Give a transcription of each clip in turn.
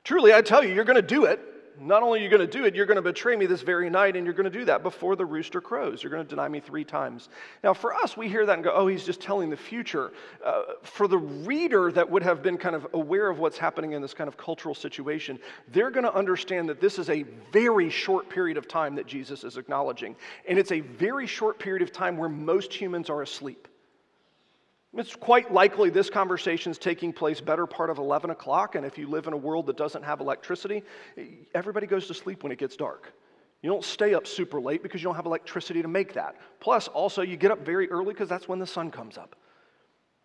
Truly, I tell you, you're going to do it. Not only are you going to do it, you're going to betray me this very night, and you're going to do that before the rooster crows. You're going to deny me 3 times. Now, for us, we hear that and go, oh, he's just telling the future. For the reader that would have been kind of aware of what's happening in this kind of cultural situation, they're going to understand that this is a very short period of time that Jesus is acknowledging. And it's a very short period of time where most humans are asleep. It's quite likely this conversation is taking place better part of 11 o'clock, and if you live in a world that doesn't have electricity, everybody goes to sleep when it gets dark. You don't stay up super late because you don't have electricity to make that. Plus, also, you get up very early because that's when the sun comes up.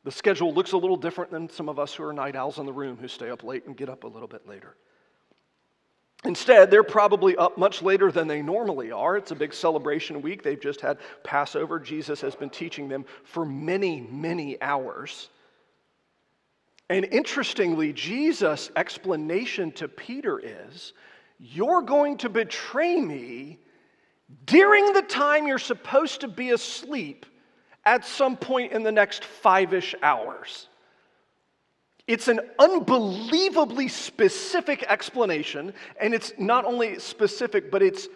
The schedule looks a little different than some of us who are night owls in the room who stay up late and get up a little bit later. Instead, they're probably up much later than they normally are. It's a big celebration week. They've just had Passover. Jesus has been teaching them for many, many hours. And interestingly, Jesus' explanation to Peter is, you're going to betray me during the time you're supposed to be asleep at some point in the next 5-ish hours. It's an unbelievably specific explanation, and it's not only specific, but it's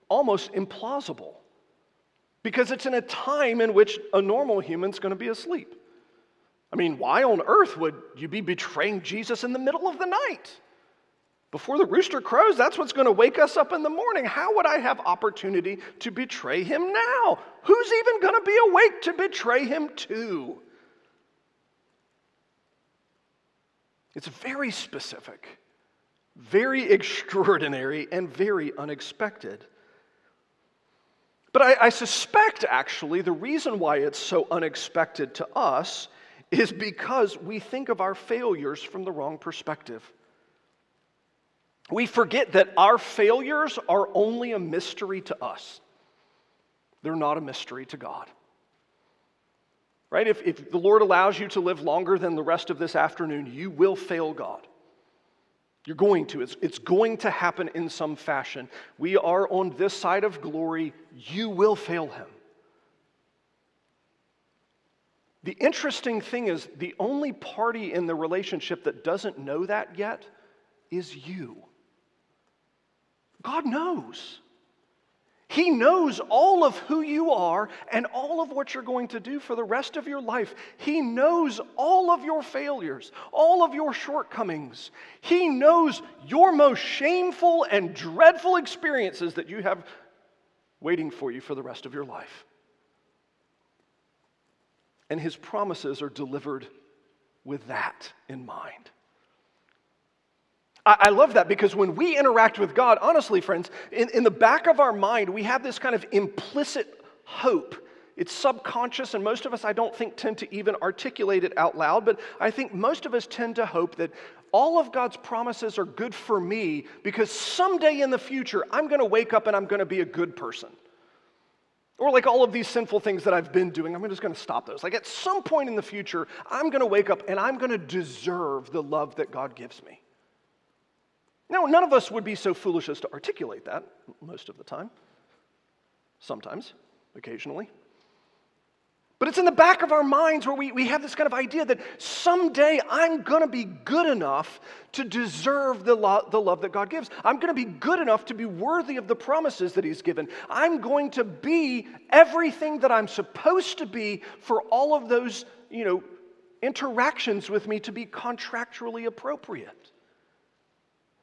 almost implausible. Because it's in a time in which a normal human's going to be asleep. I mean, why on earth would you be betraying Jesus in the middle of the night? Before the rooster crows, that's what's going to wake us up in the morning. How would I have opportunity to betray him now? Who's even going to be awake to betray him to? It's very specific, very extraordinary, and very unexpected. But I suspect, actually, the reason why it's so unexpected to us is because we think of our failures from the wrong perspective. We forget that our failures are only a mystery to us. They're not a mystery to God. Right? If the Lord allows you to live longer than the rest of this afternoon, you will fail God. You're going to. It's going to happen in some fashion. We are on this side of glory. You will fail him. The interesting thing is, the only party in the relationship that doesn't know that yet is you. God knows. He knows all of who you are and all of what you're going to do for the rest of your life. He knows all of your failures, all of your shortcomings. He knows your most shameful and dreadful experiences that you have waiting for you for the rest of your life. And his promises are delivered with that in mind. I love that because when we interact with God, honestly, friends, in the back of our mind, we have this kind of implicit hope. It's subconscious, and most of us, I don't think, tend to even articulate it out loud, but I think most of us tend to hope that all of God's promises are good for me because someday in the future, I'm going to wake up and I'm going to be a good person. Or like all of these sinful things that I've been doing, I'm just going to stop those. Like at some point in the future, I'm going to wake up and I'm going to deserve the love that God gives me. Now, none of us would be so foolish as to articulate that most of the time. Sometimes, occasionally. But it's in the back of our minds where we have this kind of idea that someday I'm going to be good enough to deserve the love that God gives. I'm going to be good enough to be worthy of the promises that he's given. I'm going to be everything that I'm supposed to be for all of those, interactions with me to be contractually appropriate.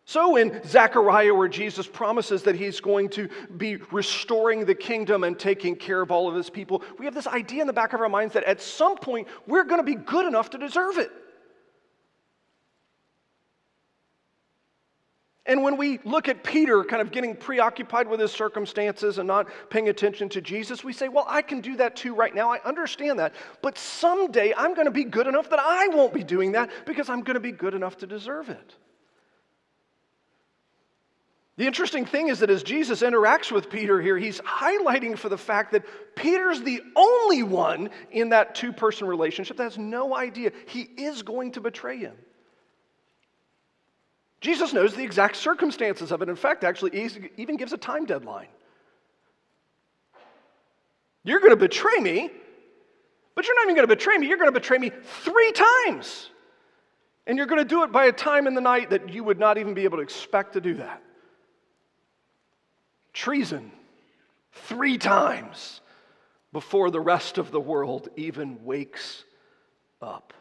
So in Zechariah, where Jesus promises that he's going to be restoring the kingdom and taking care of all of his people, we have this idea in the back of our minds that at some point we're going to be good enough to deserve it. And when we look at Peter kind of getting preoccupied with his circumstances and not paying attention to Jesus, we say, well, I can do that too right now. I understand that. But someday I'm going to be good enough that I won't be doing that because I'm going to be good enough to deserve it. The interesting thing is that as Jesus interacts with Peter here, he's highlighting for the fact that Peter's the only one in that two-person relationship that has no idea he is going to betray him. Jesus knows the exact circumstances of it. In fact, actually, he even gives a time deadline. You're going to betray me, but you're not even going to betray me. You're going to betray me 3 times. And you're going to do it by a time in the night that you would not even be able to expect to do that. Treason, 3 times before the rest of the world even wakes up.